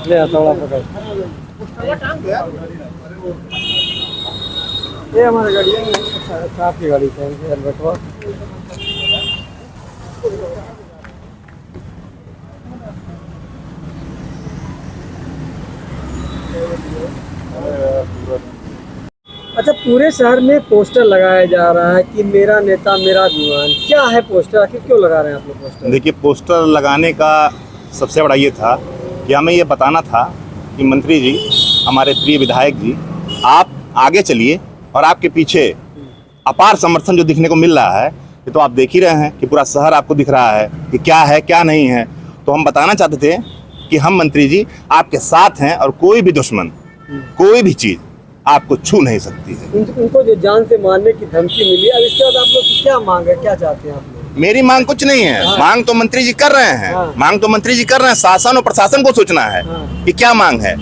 ले हथौड़ा पकड़। ये हमारी गाड़ी है, साहब की गाड़ी है, हेलमेटवा। अच्छा, पूरे शहर में पोस्टर लगाया जा रहा है कि मेरा नेता मेरा अभिमान। क्या है पोस्टर, आखिर क्यों लगा रहे हैं आप लोग पोस्टर? देखिए, पोस्टर लगाने का सबसे बड़ा ये था कि हमें ये बताना था कि मंत्री जी, हमारे प्रिय विधायक जी, आप आगे चलिए और आपके पीछे अपार समर्थन जो दिखने को मिल रहा है, ये तो आप देख ही रहे हैं कि पूरा शहर आपको दिख रहा है कि क्या है क्या नहीं है। तो हम बताना चाहते थे कि हम मंत्री जी आपके साथ हैं और कोई भी दुश्मन, कोई भी चीज़ आपको छू नहीं सकती है। उनको जो जान से मारने की धमकी मिली, अब इसके बाद आप लोग की क्या मांग है, क्या चाहते हैं आप लोग? मेरी मांग कुछ नहीं है। हाँ। मांग तो मंत्री जी कर रहे हैं। हाँ। मांग तो मंत्री जी कर रहे हैं। शासन और प्रशासन को सोचना है कि क्या मांग है,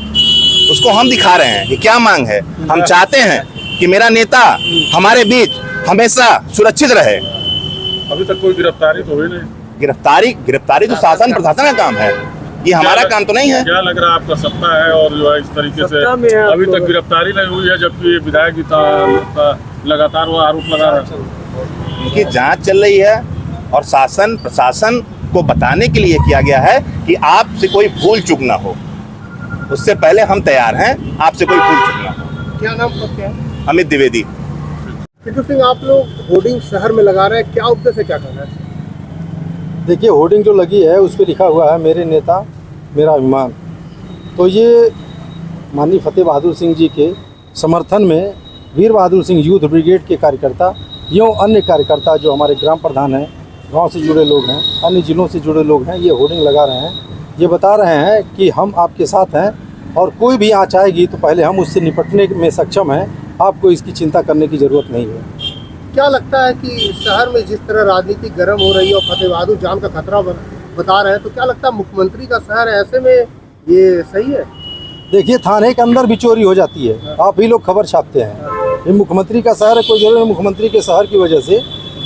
उसको हम दिखा रहे हैं कि क्या मांग है। हम चाहते हैं कि मेरा नेता हमारे बीच हमेशा सुरक्षित रहे। अभी तक कोई गिरफ्तारी तो हुई नहीं। गिरफ्तारी तो शासन प्रशासन का काम है, ये हमारा काम तो नहीं है। क्या लग रहा है आपका सत्ता है और जो है इस तरीके से अभी तक गिरफ्तारी नहीं हुई है, जबकि विधायक जी लगातार वो आरोप लगा रहे हैं। उनकी जांच चल रही है और शासन प्रशासन को बताने के लिए किया गया है कि आपसे कोई भूल चूक ना हो। उससे पहले हम तैयार हैं, आपसे कोई भूल चूक ना हो। क्या नाम क्या है? अमित द्विवेदी। किट्टू सिंह, आप लोग होर्डिंग शहर में लगा रहे हैं, क्या उद्देश्य है, क्या करना है? देखिए, होर्डिंग जो लगी है उस पर लिखा हुआ है मेरे नेता मेरा अभिमान। तो ये माननीय फतेह बहादुर सिंह जी के समर्थन में वीर बहादुर सिंह यूथ ब्रिगेड के कार्यकर्ता यूँ अन्य कार्यकर्ता जो हमारे ग्राम प्रधान हैं, गांव से जुड़े लोग हैं, अन्य जिलों से जुड़े लोग हैं, ये होर्डिंग लगा रहे हैं। ये बता रहे हैं कि हम आपके साथ हैं और कोई भी आँच आएगी तो पहले हम उससे निपटने में सक्षम हैं, आपको इसकी चिंता करने की ज़रूरत नहीं है। क्या लगता है कि शहर में जिस तरह राजनीति गर्म हो रही है और फतेह बहादुर जान का खतरा बता रहे हैं, तो क्या लगता है मुख्यमंत्री का शहर है, ऐसे में ये सही है? देखिए, थाने के अंदर भी चोरी हो जाती है, आप ही लोग खबर छापते हैं। ये मुख्यमंत्री का शहर है, कोई जरूर नहीं। मुख्यमंत्री के शहर की वजह से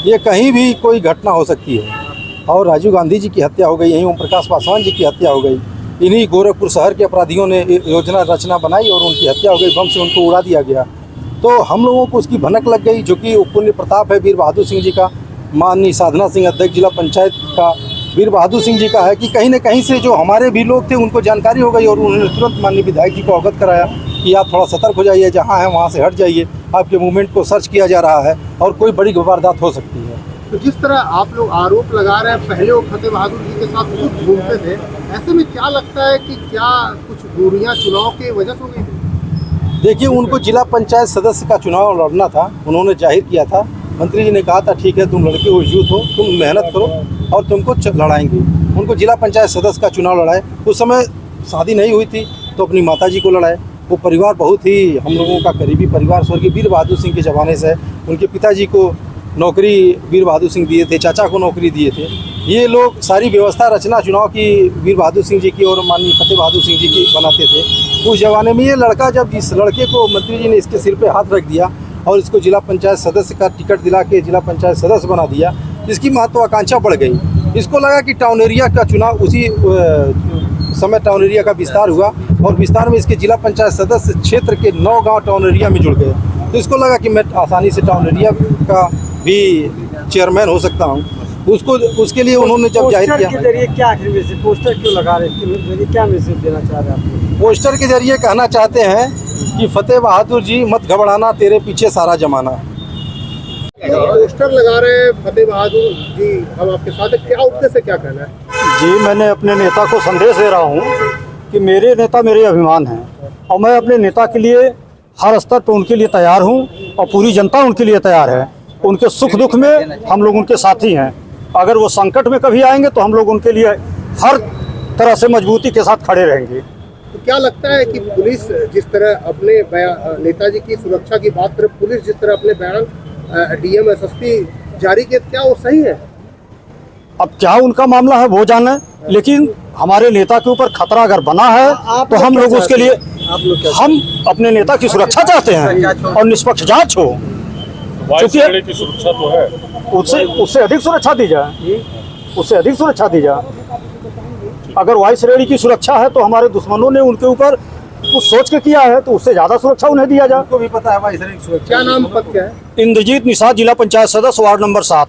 ये कहीं भी कोई घटना हो सकती है। और राजीव गांधी जी की हत्या हो गई, यहीं ओम प्रकाश पासवान जी की हत्या हो गई। इन्हीं गोरखपुर शहर के अपराधियों ने योजना रचना बनाई और उनकी हत्या हो गई, बम से उनको उड़ा दिया गया। तो हम लोगों को उसकी भनक लग गई, जो कि पुण्य प्रताप है वीर बहादुर सिंह जी का, माननीय साधना सिंह अध्यक्ष जिला पंचायत का वीर बहादुर सिंह जी का है, कि कहीं न कहीं से जो हमारे भी लोग थे उनको जानकारी हो गई और उन्होंने तुरंत माननीय विधायक जी को अवगत कराया कि आप थोड़ा सतर्क हो जाइए, जहाँ है वहाँ से हट जाइए, आपके मूवमेंट को सर्च किया जा रहा है और कोई बड़ी वारदात हो सकती है। तो जिस तरह आप लोग आरोप लगा रहे हैं, पहले वो फतेह बहादुर जी के साथ खुद घूमते थे, ऐसे में क्या लगता है कि क्या कुछ दूरियां चुनाव की वजह से हो गई थी? देखिए, उनको जिला पंचायत सदस्य का चुनाव लड़ना था, उन्होंने जाहिर किया था। मंत्री जी ने कहा था ठीक है, तुम लड़के हो, यूथ हो, तुम मेहनत करो और तुमको लड़ाएंगे। उनको जिला पंचायत सदस्य का चुनाव लड़ाए। उस समय शादी नहीं हुई थी तो अपनी माता जी को लड़ाए। वो परिवार बहुत ही हम लोगों का करीबी परिवार स्वर्गीय वीर बहादुर सिंह के ज़माने से। उनके पिताजी को नौकरी वीर बहादुर सिंह दिए थे, चाचा को नौकरी दिए थे। ये लोग सारी व्यवस्था रचना चुनाव की वीर बहादुर सिंह जी की और माननीय फतेह बहादुर सिंह जी की बनाते थे। उस जमाने में ये लड़का, जब इस लड़के को मंत्री जी ने इसके सिर पे हाथ रख दिया और इसको जिला पंचायत सदस्य का टिकट दिला के जिला पंचायत सदस्य बना दिया, इसकी महत्वाकांक्षा बढ़ गई। इसको लगा कि टाउन एरिया का चुनाव उसी समय टाउन एरिया का विस्तार हुआ और विस्तार में इसके जिला पंचायत सदस्य क्षेत्र के 9 गाँव टाउन एरिया में जुड़ गए। तो इसको लगा कि मैं आसानी से टाउन एरिया का भी चेयरमैन हो सकता हूँ। उसके लिए उन्होंने जब जाहिर किया, पोस्टर के जरिए क्या आखिर मैसेज, पोस्टर क्यों लगा रहे हैं, क्या मैसेज देना चाह रहे हैं आप? पोस्टर के जरिए कहना चाहते हैं कि फतेह बहादुर जी मत घबराना, तेरे पीछे सारा जमाना। पोस्टर लगा रहे हैं फतेह बहादुर जी, हम आपके साथ हैं, क्या उद्देश्य, क्या कहना है? जी, मैंने अपने नेता को संदेश दे रहा हूँ कि मेरे नेता मेरे अभिमान हैं और मैं अपने नेता के लिए हर स्तर पर उनके लिए तैयार हूँ और पूरी जनता उनके लिए तैयार है। उनके सुख दुख में हम लोग उनके साथी हैं। अगर वो संकट में कभी आएंगे तो हम लोग उनके लिए हर तरह से मजबूती के साथ खड़े रहेंगे। तो क्या लगता है कि पुलिस जिस तरह अपने नेताजी की सुरक्षा की बात करे, पुलिस जिस तरह अपने बयान डीएम एसएसपी जारी किए, क्या वो सही है? अब क्या उनका मामला है वो जाने, लेकिन हमारे नेता के ऊपर खतरा अगर बना है तो हम लोग उसके लिए हम अपने नेता की सुरक्षा चाहते हैं और निष्पक्ष जांच हो। क्योंकि की सुरक्षा तो है, उससे अधिक सुरक्षा दी जाए, उससे अधिक सुरक्षा दी जाए। अगर वायु श्रेणी की सुरक्षा है तो हमारे दुश्मनों ने उनके ऊपर कुछ सोच के किया है, तो उससे ज़्यादा सुरक्षा उन्हें दिया जाए। उनको भी पता है भाई सर सुरक्षा। क्या नाम पद क्या है? इंद्रजीत निषाद, जिला पंचायत सदस्य, वार्ड नंबर 7।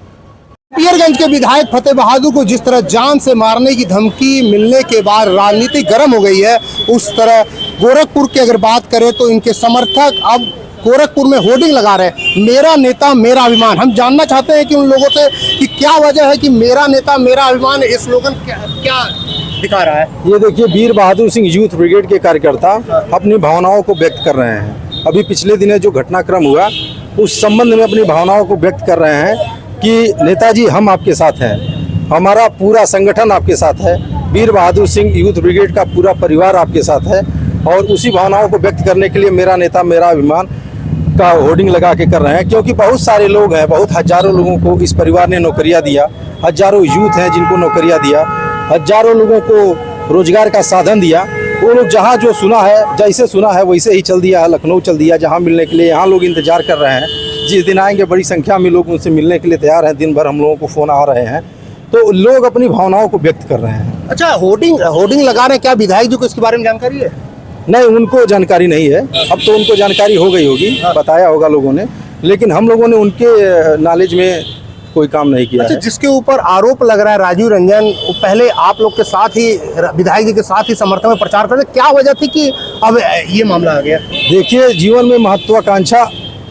पियरगंज के विधायक फतेह बहादुर को जिस तरह जान से मारने की धमकी मिलने के बाद राजनीति गर्म हो गई है, उस तरह गोरखपुर की अगर बात करें तो इनके समर्थक अब गोरखपुर में होर्डिंग लगा रहे हैं, मेरा नेता मेरा अभिमान। हम जानना चाहते हैं कि उन लोगों से कि क्या वजह है कि मेरा नेता मेरा अभिमान इस स्लोगन क्या दिखा रहा है। ये देखिए, वीर बहादुर सिंह यूथ ब्रिगेड के कार्यकर्ता अपनी भावनाओं को व्यक्त कर रहे हैं। अभी पिछले दिनों जो घटनाक्रम हुआ उस संबंध में अपनी भावनाओं को व्यक्त कर रहे हैं कि नेताजी हम आपके साथ हैं, हमारा पूरा संगठन आपके साथ है, वीर बहादुर सिंह यूथ ब्रिगेड का पूरा परिवार आपके साथ है। और उसी भावनाओं को व्यक्त करने के लिए मेरा नेता मेरा अभिमान का होर्डिंग लगा के कर रहे हैं, क्योंकि बहुत सारे लोग हैं, बहुत हजारों लोगों को इस परिवार ने नौकरियां दिया, हजारों यूथ हैं जिनको नौकरियां दिया, हजारों लोगों को रोजगार का साधन दिया। वो लोग जहाँ जो सुना है, जैसे सुना है वैसे ही चल दिया है, लखनऊ चल दिया जहाँ मिलने के लिए। यहाँ लोग इंतजार कर रहे हैं, जिस दिन आएंगे बड़ी संख्या में लोग उनसे मिलने के लिए तैयार हैं। दिन भर हम लोगों को फ़ोन आ रहे हैं, तो लोग अपनी भावनाओं को व्यक्त कर रहे हैं। अच्छा, होर्डिंग लगा रहे हैं, क्या विधायक जी को इसके बारे में जानकारी है? नहीं, उनको जानकारी नहीं है। अब तो उनको जानकारी हो गई होगी, बताया होगा लोगों ने, लेकिन हम लोगों ने उनके नॉलेज में कोई काम नहीं किया। अच्छा, है। जिसके ऊपर आरोप लग रहा है राजीव रंजन, वो पहले आप लोग के साथ ही विधायक जी के साथ ही समर्थन में प्रचार करते, क्या वजह थी कि अब ये मामला आ गया? देखिए, जीवन में महत्वाकांक्षा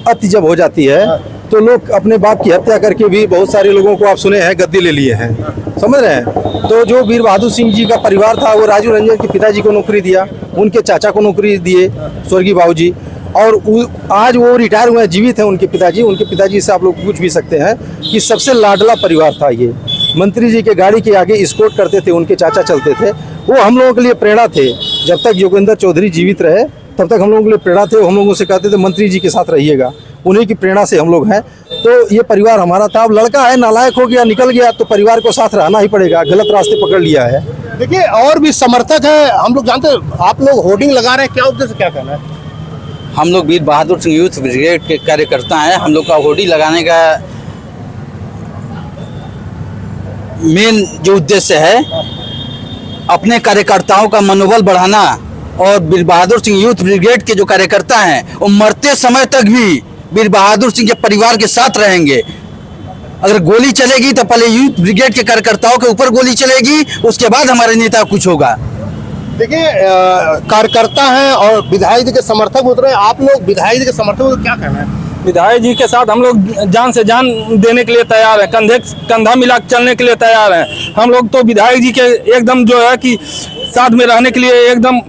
अति जब हो जाती है तो लोग अपने बाप की हत्या करके भी, बहुत सारे लोगों को आप सुने हैं, गद्दी ले लिए हैं, समझ रहे हैं। तो जो वीर बहादुर सिंह जी का परिवार था वो राजीव रंजन के पिताजी को नौकरी दिया, उनके चाचा को नौकरी दिए स्वर्गीय बाबूजी, और आज वो रिटायर हुए हैं, जीवित हैं उनके पिताजी से आप लोग पूछ भी सकते हैं कि सबसे लाडला परिवार था ये। मंत्री जी के गाड़ी के आगे स्कॉट करते थे, उनके चाचा चलते थे। वो हम लोगों के लिए प्रेरणा थे। जब तक योगेंद्र चौधरी जीवित रहे तब तक हम लोगों के लिए प्रेरणा थे। हम लोगों से कहते थे मंत्री जी के साथ रहिएगा, उन्हीं की प्रेरणा से हम लोग हैं। तो ये परिवार हमारा था। अब लड़का है, नालायक हो गया, निकल गया, तो परिवार को साथ रहना ही पड़ेगा, गलत रास्ते पकड़ लिया है। देखिए, और भी समर्थक है, हम लोग जानते हैं, आप लोग होर्डिंग लगा रहे हैं, क्या उद्देश्य, क्या कहना है? हम लोग वीर बहादुर सिंह यूथ ब्रिगेड के कार्यकर्ता हैं। हम लोग का होर्डिंग लगाने का मेन जो उद्देश्य है, अपने कार्यकर्ताओं का मनोबल बढ़ाना। और वीर बहादुर सिंह यूथ ब्रिगेड के जो कार्यकर्ता हैं वो मरते समय तक भी वीर बहादुर सिंह के परिवार के साथ रहेंगे। अगर गोली चलेगी तो पहले यूथ ब्रिगेड के कार्यकर्ताओं के ऊपर गोली चलेगी, उसके बाद हमारे नेता कुछ होगा। देखिए, कार्यकर्ता हैं और विधायक जी के समर्थक उतरे, आप लोग विधायक जी के समर्थक हो, क्या कहना है? विधायक जी के साथ हम लोग जान से जान देने के लिए तैयार हैं, कंधे कंधा मिला चलने के लिए तैयार हैं। हम लोग तो विधायक जी के एकदम जो है कि साथ में रहने के लिए एकदम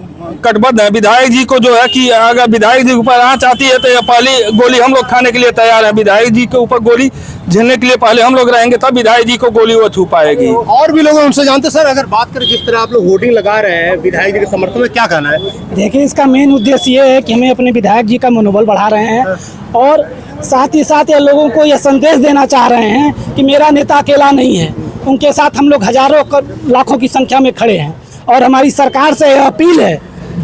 कटिबद्ध है। विधायक जी को जो है कि अगर विधायक जी के ऊपर आँच आती है तो पहली गोली हम लोग खाने के लिए तैयार हैं। विधायक जी के ऊपर गोली झेलने के लिए पहले हम लोग रहेंगे, तब विधायक जी को गोली वो छू पाएगी। और भी लोग उनसे जानते सर, अगर बात करें जिस तरह आप लोग होर्डिंग लगा रहे हैं विधायक जी के समर्थन में, क्या कहना है? देखिए, इसका मेन उद्देश्य ये है कि हमें अपने विधायक जी का मनोबल बढ़ा रहे हैं और साथ ही साथ ये लोगों को यह संदेश देना चाह रहे हैं कि मेरा नेता अकेला नहीं है, उनके साथ हम लोग हजारों लाखों की संख्या में खड़े हैं। और हमारी सरकार से यह अपील है,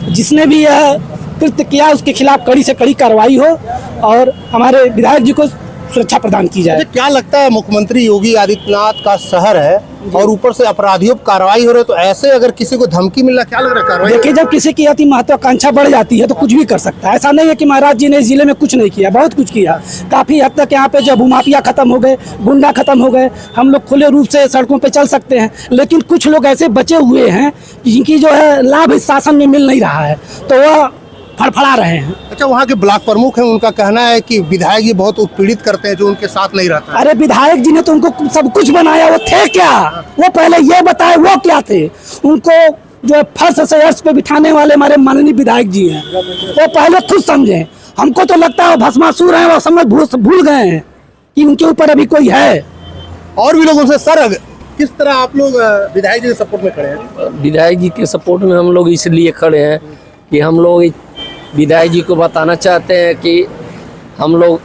जिसने भी यह कृत्य किया उसके खिलाफ कड़ी से कड़ी कार्रवाई हो और हमारे विधायक जी को सुरक्षा प्रदान की जाए। क्या लगता है, मुख्यमंत्री योगी आदित्यनाथ का शहर है और ऊपर से अपराधियों पर कार्रवाई हो रही है, तो ऐसे अगर किसी को धमकी मिल रहा, क्या लग रहा है कार्रवाई? देखिए, जब किसी की अति महत्वाकांक्षा बढ़ जाती है तो कुछ भी कर सकता है। ऐसा नहीं है कि महाराज जी ने इस जिले में कुछ नहीं किया, बहुत कुछ किया। काफ़ी हद तक यहाँ पे जो भूमाफिया खत्म हो गए, गुंडा खत्म हो गए, हम लोग खुले रूप से सड़कों पे चल सकते हैं। लेकिन कुछ लोग ऐसे बचे हुए हैं जिनकी जो है लाभ इस शासन में मिल नहीं रहा है, तो वह फड़फड़ा रहे हैं। अच्छा, वहाँ के ब्लॉक प्रमुख हैं, उनका कहना है कि विधायक जी बहुत उत्पीड़ित करते हैं जो उनके साथ नहीं रहता है। अरे, विधायक जी ने तो उनको सब कुछ बनाया, वो थे क्या? वो पहले ये बताए वो क्या थे। उनको जो फर्श से अर्श पे बिठाने वाले हमारे माननीय विधायक जी हैं, वो पहले खुद समझे। हमको तो लगता है वो भस्मासुर हैं, वो समझ भूल गए हैं कि उनके ऊपर अभी कोई है। और भी लोग उनसे, सर किस तरह आप लोग विधायक जी के सपोर्ट में खड़े हैं? विधायक जी के सपोर्ट में हम लोग इसलिए खड़े हैं कि हम लोग विधायक जी को बताना चाहते हैं कि हम लोग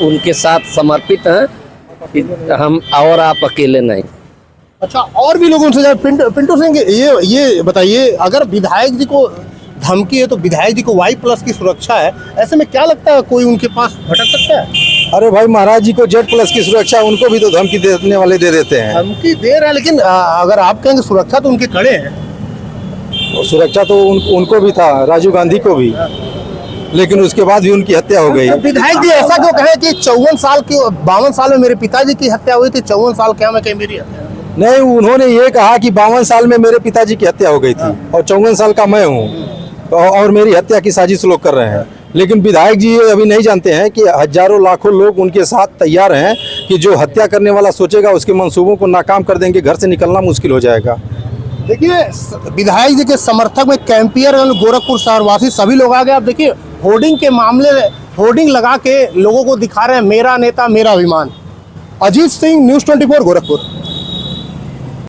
उनके साथ समर्पित हैं, कि हम और आप अकेले नहीं। अच्छा, और भी लोग उनसे, पिंटू सिंह ये बताइए, अगर विधायक जी को धमकी है तो विधायक जी को Y+ की सुरक्षा है, ऐसे में क्या लगता है कोई उनके पास भटक सकता है? अरे भाई महाराज जी को Z+ की सुरक्षा उनको भी तो धमकी देने वाले दे देते हैं। धमकी दे रहे हैं, लेकिन अगर आप कहेंगे सुरक्षा तो उनके कड़े हैं। और सुरक्षा तो उनको भी था, राजीव गांधी को भी, लेकिन उसके बाद भी उनकी हत्या हो गई। विधायक जी ऐसा क्यों कहें कि 52 साल में मेरे पिताजी की हत्या हुई थी, 54 साल क्या मैं कहीं मेरी हत्या? नहीं, उन्होंने ये कहा कि 52 साल में मेरे पिताजी की हत्या हो गई थी और 54 साल का मैं हूँ और मेरी हत्या की साजिश लोग कर रहे हैं। लेकिन विधायक जी ये अभी नहीं जानते हैं कि हजारों लाखों लोग उनके साथ तैयार हैं कि जो हत्या करने वाला सोचेगा उसके मंसूबों को नाकाम कर देंगे, घर से निकलना मुश्किल हो जाएगा। देखिए विधायक जी के समर्थक में कैंपियर गोरखपुर शहरवासी सभी लोग आ गए। आप देखिए होर्डिंग के मामले, होर्डिंग लगा के लोगों को दिखा रहे हैं मेरा नेता मेरा अभिमान। अजीत सिंह, न्यूज़ 24 गोरखपुर।